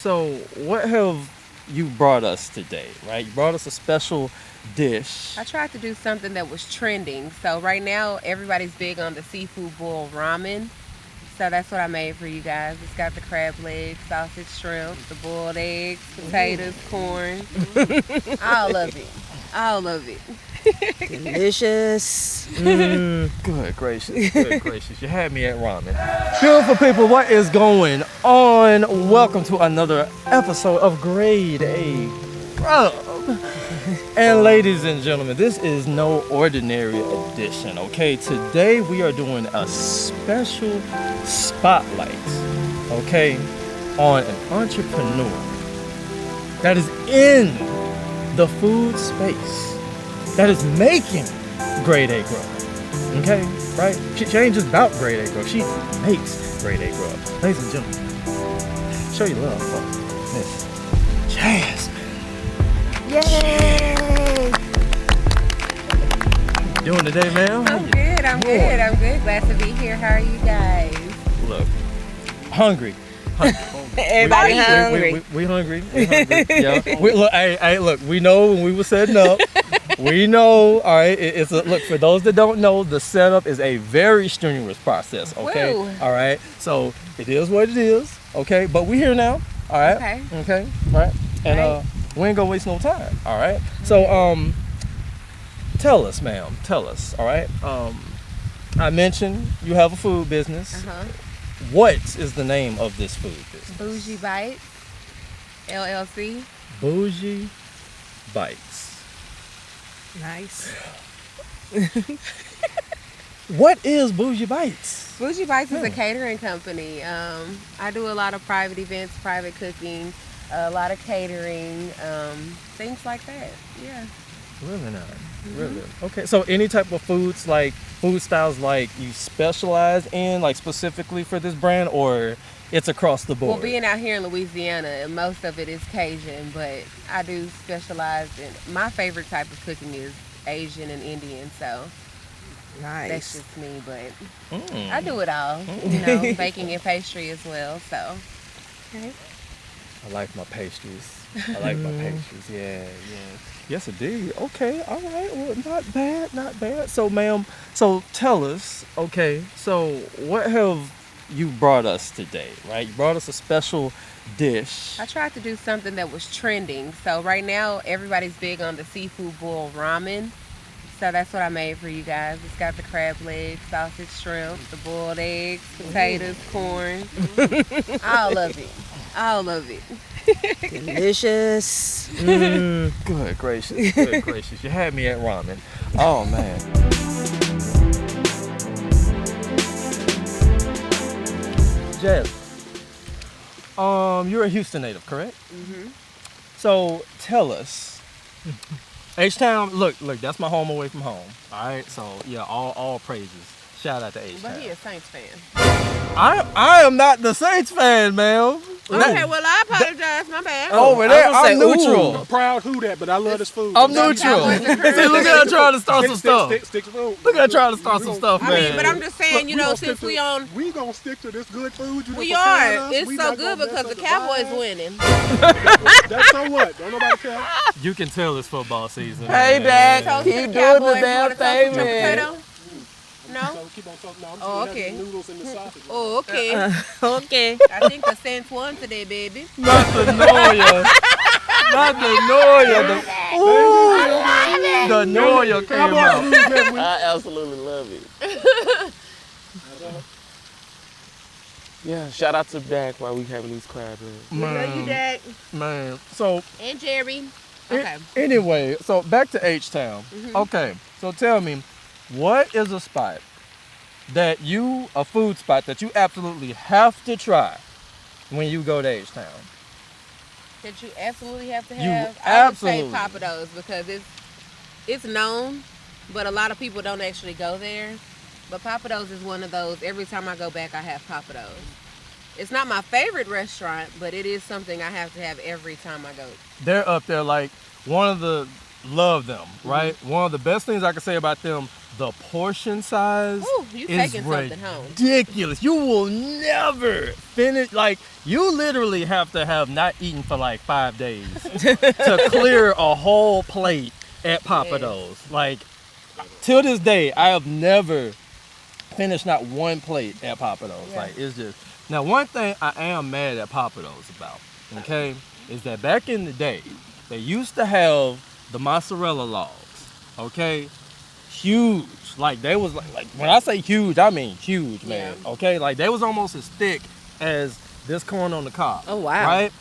So, what have you brought us today, right? You brought us a special dish. I tried to do something that was trending. So right now everybody's big on the seafood boil ramen. So that's what I made for you guys. It's got the crab legs, sausage, shrimp, the boiled eggs, potatoes, corn. All of it. All of it. Delicious. Good gracious, good gracious. You had me at ramen. Beautiful people, what is going on? Welcome to another episode of Grade A Rub. And ladies and gentlemen, this is no ordinary edition, okay? Today we are doing a special spotlight, okay, on an entrepreneur that is in the food space, that is making Grade A Grub, okay, right? She ain't just about Grade A Grub, she makes Grade A Grub. Ladies and gentlemen, show your love for Miss Jasmine. Yay! How you doing today, ma'am? I'm good. I'm good. I'm good. Glad to be here. How are you guys? Look, hungry. Everybody hungry. We hungry. We hungry. Yeah. Look, hey, look. We know when we were setting up. We know. All right. Look, for those that don't know, the setup is a very strenuous process. Okay. Woo. All right. So it is what it is. Okay. But we here now. All right. Okay. Okay. All right. And we ain't gonna waste no time. All right. So tell us, ma'am. Tell us. All right. I mentioned you have a food business. What is the name of this food business? Bougie Bites, LLC. Bougie Bites. Nice. What is Bougie Bites? Bougie Bites is a catering company. I do a lot of private events, private cooking, a lot of catering, things like that. Yeah. Really nice. Really. Okay. So any type of foods, like food styles, like you specialize in, like specifically for this brand, or it's across the board? Well, being out here in Louisiana, and most of it is Cajun, but I do specialize in. My favorite type of cooking is Asian and Indian, so that's Nice. just me. But I do it all, baking and pastry as well. So. Okay. I like my pastries. I like my pastries. Yeah, yeah. Yes, indeed. Okay, all right. Well, not bad, not bad. So, ma'am, so tell us, okay, so what have you brought us today, right? You brought us a special dish. I tried to do something that was trending. So right now, everybody's big on the seafood boil ramen. So that's what I made for you guys. It's got the crab legs, sausage, shrimp, the boiled eggs, potatoes, corn. All of it. All of it. Delicious. Good gracious, good gracious. You had me at ramen. Oh, man. Jazz, you're a Houston native, correct? So tell us, H-Town, look, that's my home away from home. All right, so yeah, all praises. Shout out to H-Town. But he a Saints fan. I am not the Saints fan, ma'am. Okay, well, I apologize. My bad. Over there, I was I'm gonna say, neutral. I'm proud who that, but I love this food. I'm neutral. Cowboys and See, look at her trying to start some stuff. Stick to food. Look at her trying to start some stuff, man. I mean, but I'm just saying, We gonna since stick we to- on, We gonna stick to this good food. You we done are. prepared us. It's We so not good gonna because mess the up Cowboys vibe. winning. That's so what? Don't nobody care. You can tell it's football season. Hey, man. Dad. Toast Keep to the doing the Cowboys. damn You want a toast thing, with your man. potato? No? So keep on talking. No, I'm Oh, just okay. the noodles and the sausage. Oh, okay. Okay. I think the Saints won today, baby. Not the Noya. Not the Noya. The Noya came out. I absolutely love it. Yeah, shout out to Dak while we having these crab legs. We love you, Dak. Man, so And Jerry. Okay. anyway, so back to H-Town. Okay, so tell me, what is a spot a food spot that you absolutely have to try when you go to H-Town? That you absolutely have to You have. absolutely. I would say Papados because it's known, but a lot of people don't actually go there. But Papados is one of those. Every time I go back, I have Papados. It's not my favorite restaurant, but it is something I have to have every time I go. They're up there like one of the, love them, right? One of the best things I can say about them, the portion size Ooh, you is taking something home. ridiculous. You will never finish. Like, you literally have to have not eaten for like 5 days to clear a whole plate at Papa Yes. Do's. Like, till this day, I have never finished not one plate at Papa Do's. Yeah. Like, it's just. Now, one thing I am mad at Papa Do's about, okay, is that back in the day, they used to have the mozzarella logs, okay? Huge. Like, they was like when I say huge, I mean huge, man. Yeah. Okay? Like, they was almost as thick as this corn on the cob. Oh, wow. Right?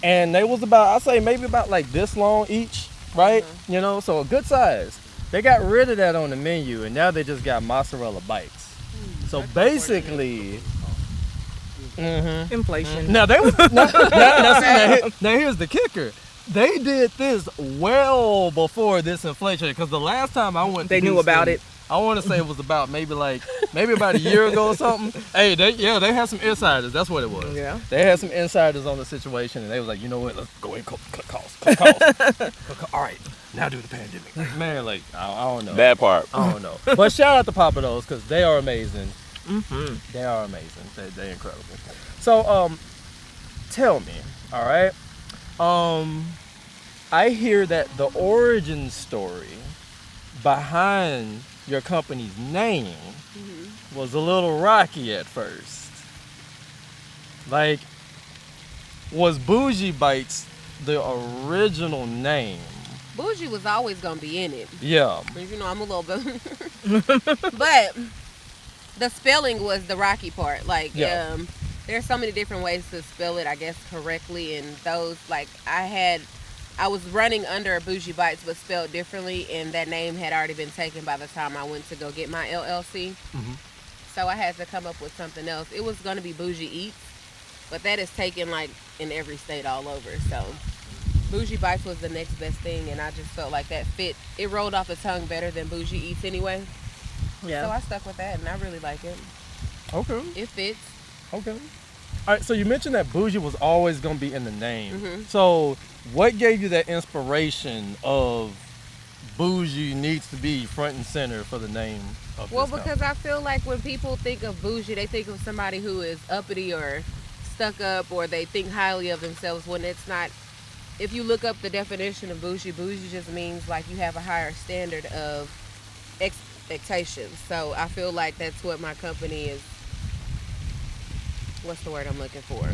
And they was about, I say maybe about like this long each, right? Mm-hmm. You know, so a good size. They got rid of that on the menu, and now they just got mozzarella bites. So basically, Inflation. now they was now here's the kicker. They did this well before this inflation, because the last time I went to They knew Houston, about it. I want to say it was about maybe about a year ago or something. Hey, they had some insiders. That's what it was. Yeah. They had some insiders on the situation, and they was like, you know what? Let's go ahead and cut costs. All right, now do the pandemic. Like, man, like I don't know. That part. I don't know. But shout out to Papa Do's, because they are amazing. Mm-hmm. They are amazing. They're incredible. So, tell me, all right? I hear that the origin story behind your company's name was a little rocky at first. Like, was Bougie Bites the original name? Bougie was always gonna be in it. Yeah. But you know, I'm a little bit. But the spelling was the rocky part. Like, Yeah. there's so many different ways to spell it, I guess, correctly. And those, like, I was running under a Bougie Bites, but spelled differently, and that name had already been taken by the time I went to go get my LLC. Mhm. So I had to come up with something else. It was going to be Bougie Eats, but that is taken, like, in every state all over. So Bougie Bites was the next best thing, and I just felt like that fit. It rolled off the tongue better than Bougie Eats anyway. Yeah. So I stuck with that, and I really like it. Okay. It fits. Okay. All right, so you mentioned that Bougie was always going to be in the name. Mhm. So what gave you that inspiration of Bougie needs to be front and center for the name of Well, this because I feel like when people think of bougie, they think of somebody who is uppity or stuck up, or they think highly of themselves when it's not. If you look up the definition of bougie, bougie just means like you have a higher standard of expectations. So I feel like that's what my company is. What's the word I'm looking for?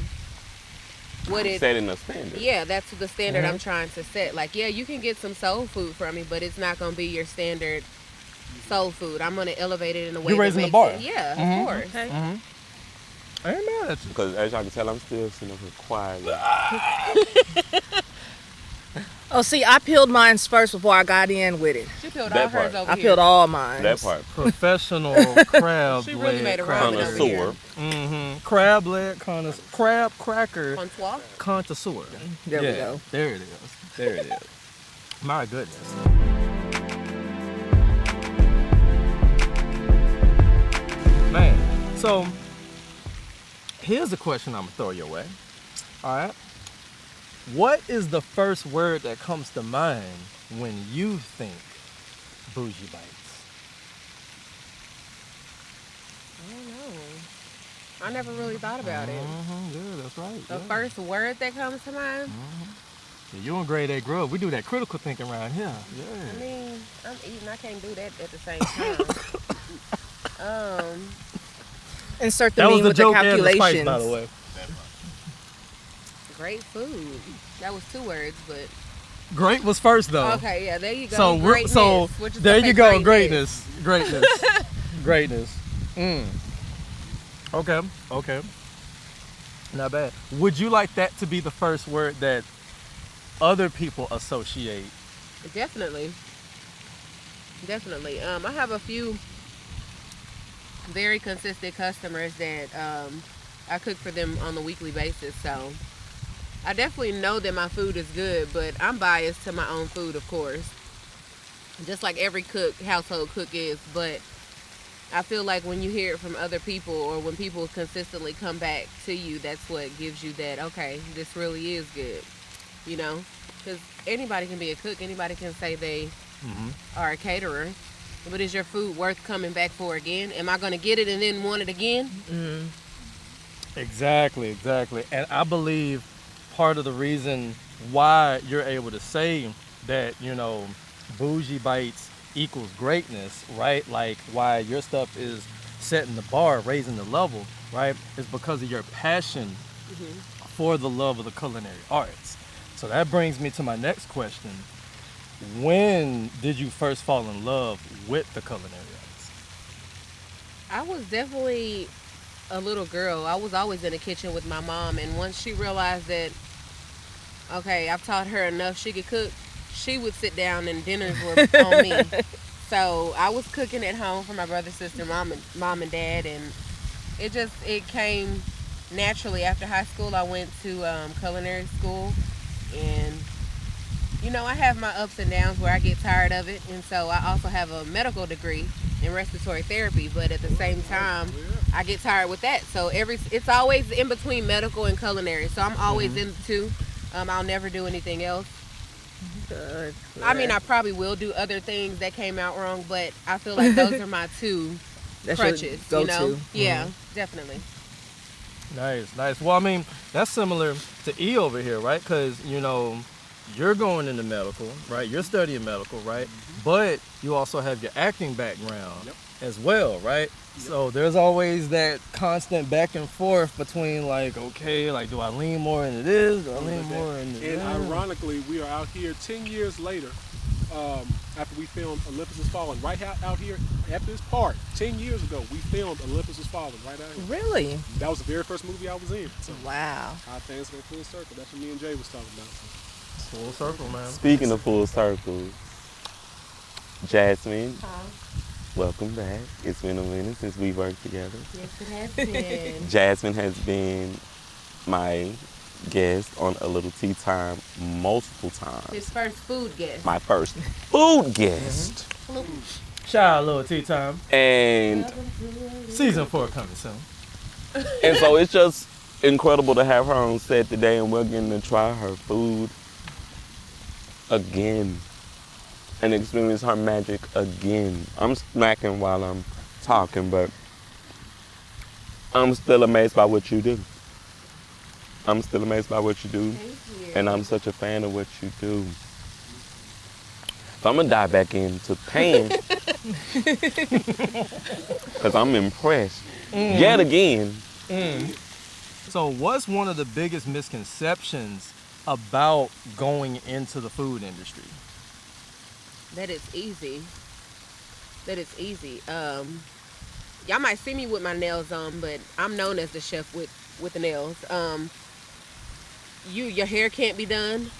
What it Setting a standard. Yeah, that's the standard I'm trying to set. Like, yeah, you can get some soul food from me, but it's not going to be your standard soul food. I'm going to elevate it in a way You're that raising the makes bar. it. Yeah, Mhm. of course. Okay. I ain't mad at you. Because as y'all can tell, I'm still sitting up here quietly. Oh, see, I peeled mine first before I got in with it. She peeled That all hers part. over I here. peeled all mine. That part. Professional crab She leg. really made a ramen over here. Connoisseur. Crab leg connoisseur. Crab cracker Contois? connoisseur. There we go. There it is. There it is. My goodness. Man, so here's a question I'm gonna throw your way. All right. What is the first word that comes to mind when you think Bougie Bites? I don't know. I never really thought about it. Yeah, that's right. The yeah. first word that comes to mind, Yeah, you in grade A grub. We do that critical thinking around here. I Yeah. mean, I'm eating. I can't do that at the same time. Insert the That was mean the with the joke and the calculations. spice, by the way. Great food. That was 2 words, but Great was first though. okay, yeah, there you go. So Greatness, which is there okay, you go. greatness. Greatness. Greatness. Okay. Okay. Not bad. Would you like that to be the first word that other people associate? Definitely. Definitely. I have a few very consistent customers that I cook for them on a weekly basis. So I definitely know that my food is good, but I'm biased to my own food, of course. Just like every household cook is. But I feel like when you hear it from other people, or when people consistently come back to you, that's what gives you that, okay, this really is good. You know? Because anybody can be a cook. Anybody can say they are a caterer. But is your food worth coming back for again? Am I going to get it and then want it again? Exactly. And I believe part of the reason why you're able to say that, bougie bites equals greatness, right? Like why your stuff is setting the bar, raising the level, right? Is because of your passion for the love of the culinary arts. So that brings me to my next question. When did you first fall in love with the culinary arts? I was definitely a little girl. I was always in the kitchen with my mom, and once she realized that, okay, I've taught her enough she could cook, she would sit down and dinners were on me. So I was cooking at home for my brother, sister, mom and dad, and it came naturally. After high school, I went to culinary school, and I have my ups and downs where I get tired of it, and so I also have a medical degree in respiratory therapy, but at the same time, I get tired with that. So it's always in between medical and culinary. So I'm always in the two. I'll never do anything else. Good. I mean, I probably will do other things that came out wrong, but I feel like those are my two That's your crutches. go-to. Yeah, definitely. Nice. Well, I mean, that's similar to E over here, right? Because, you're going into medical, right? You're studying medical, right? But you also have your acting background as well, right? So there's always that constant back and forth between okay, do I lean more into this? Do I lean more into And that? ironically, we are out here 10 years later, after we filmed Olympus Has Fallen. Right out here at this park, 10 years ago, we filmed Olympus Has Fallen right out here. Really? That was the very first movie I was in. So Wow. how things go full circle. That's what me and Jay was talking about. Full circle, man. Speaking of full circle, Jasmine, welcome back. It's been a minute since we worked together. Yes, it has been. Jasmine has been my guest on A Little Tea Time multiple times. His first food guest. My first food guest. Shout out Little Tea Time. And Season 4 coming soon. so it's just incredible to have her on set today, and we're getting to try her food again and experience her magic again. I'm snacking while I'm talking, but I'm still amazed by what you do. I'm still amazed by what you do. Thank you. And I'm such a fan of what you do. So I'm gonna dive back into pan because I'm impressed yet again. So what's one of the biggest misconceptions about going into the food industry? That it's easy. Y'all might see me with my nails on, but I'm known as the chef with the nails. Your hair can't be done.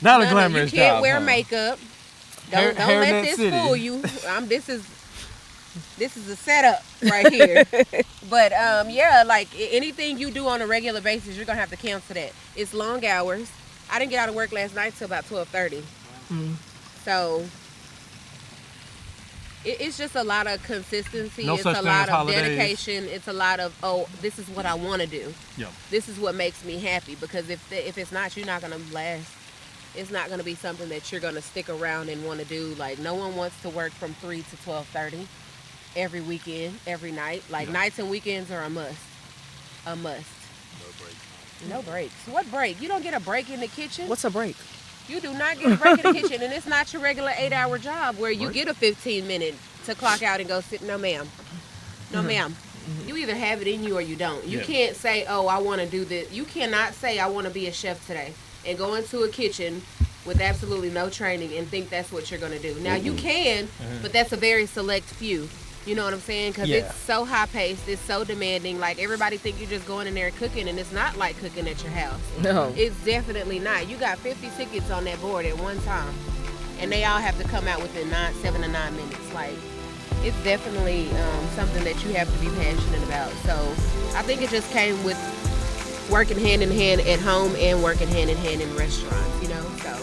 Not a glamorous job. You can't wear huh? makeup. Hair- Don't let Hairnet this City. fool you. This is a setup right here. But anything you do on a regular basis, you're gonna have to cancel that. It's long hours. I didn't get out of work last night till about 12:30. So it's just a lot of consistency. No It's such a thing lot as of holidays. dedication. It's a lot of, this is what I want to do. Yep. This is what makes me happy, because if it's not, you're not gonna last. It's not gonna be something that you're gonna stick around and want to do. Like, no one wants to work from 3 to 12:30 every weekend, every night. Like, nights and weekends are a must. A must. No breaks. What break? You don't get a break in the kitchen. What's a break? You do not get a break in the kitchen, and it's not your regular 8-hour job where you get a 15-minute to clock out and go sit. No, ma'am. No, ma'am. You either have it in you or you don't. You can't say, oh, I want to do this. You cannot say, I want to be a chef today, and go into a kitchen with absolutely no training and think that's what you're going to do. Now, you can, but that's a very select few. You know what I'm saying? Because it's so high-paced. It's so demanding. Like, everybody think you're just going in there cooking, and it's not like cooking at your house. No. It's definitely not. You got 50 tickets on that board at one time, and they all have to come out within 7 to 9 minutes. Like, it's definitely something that you have to be passionate about. So I think it just came with working hand in hand at home and working hand in hand in restaurants, you know? So